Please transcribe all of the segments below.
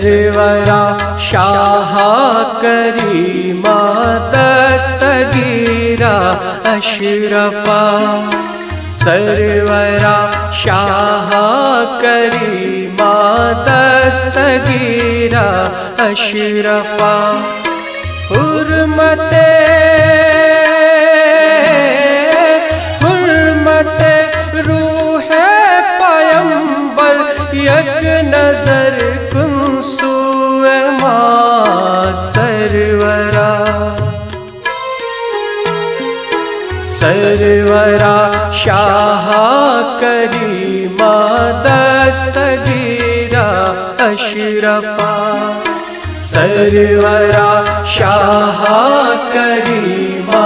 سرورا شاہ کریما دستگیرا اشرفا سرورا شاہ کریما دستگیرا اشرفا حرمت روح پیمبر یک نظر کن سوئے ما سرورا سرورا شاہ کریما دستگیرا اشرفا سرورا شاہ کریما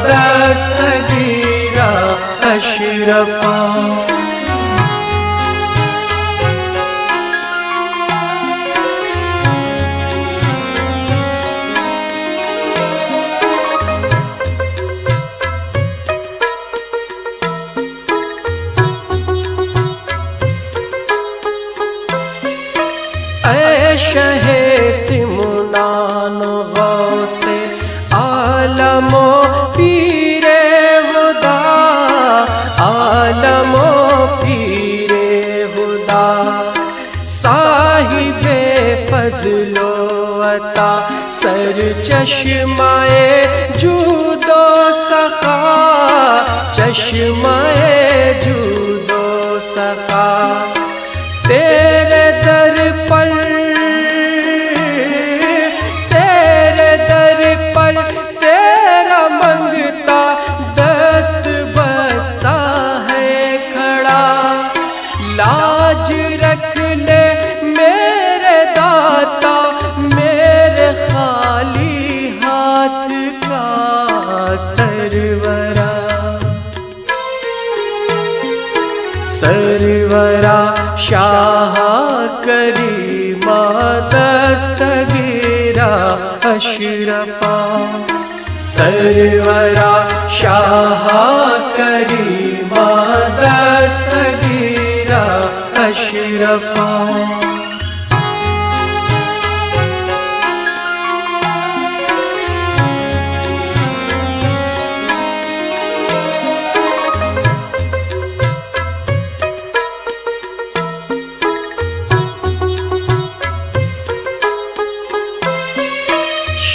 دستگیرا اشرفا اے شہ سمنان غوث عالم و پیر خدا عالم و پیر خدا صاحب فضل و عطا سر چشمہ جود و سخا چشمہ جود و سخا تیرے در پر تیرا منگتا دست بستا ہے کھڑا لاج رکھ لے میرے داتا میرے خالی ہاتھ کا سرورا سرورا شاہ کریما دستگیرا اشرفا سرورا شاہ کریما دستگیرا اشرفا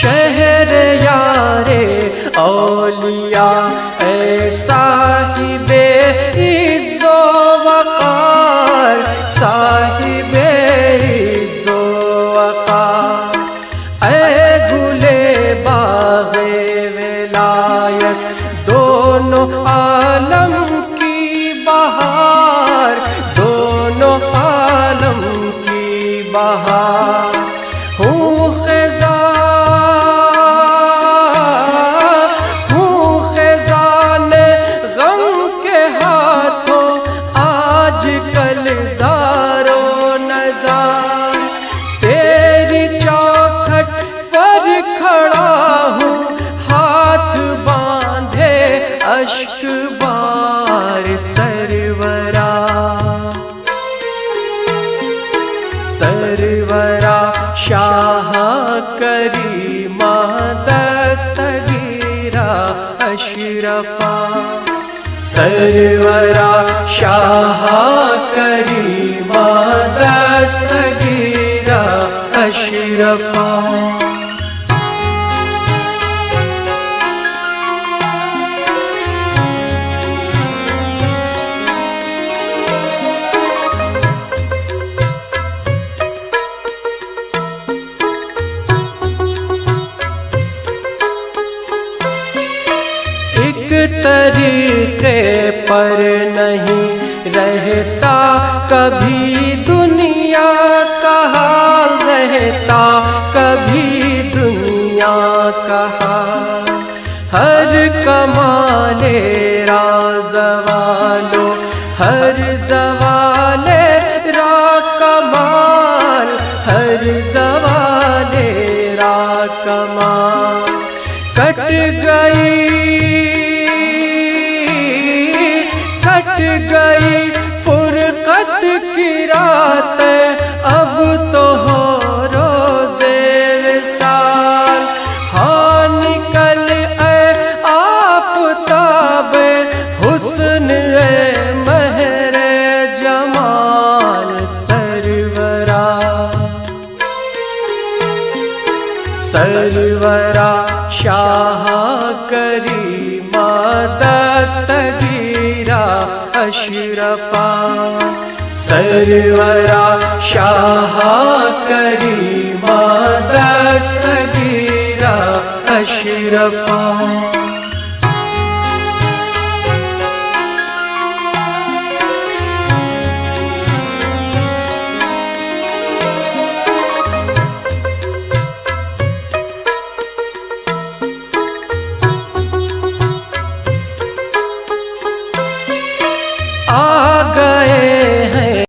شہر یار اولیاء اے صاحب عز و وقار صاحب عز و وقار اے گلے باغ ولایت دونوں عالم کی بہار دونوں عالم کی بہار ہوں اشک بار سرورا سرورا شاہ کریما دستگیرا اشرفا سرورا شاہ کریما دستگیرا اشرفا طریقے پر نہیں رہتا کبھی دنیا کا حال رہتا کبھی دنیا کا حال ہر کمال راز والو ہر زوال را کمال ہر زوال را کمال کٹ گئی فرقت کی رات اب تو ہو سرورا شاہ کریمہ دستگیرا اشرفا سرورا شاہ کریمہ دستگیرا اشرفا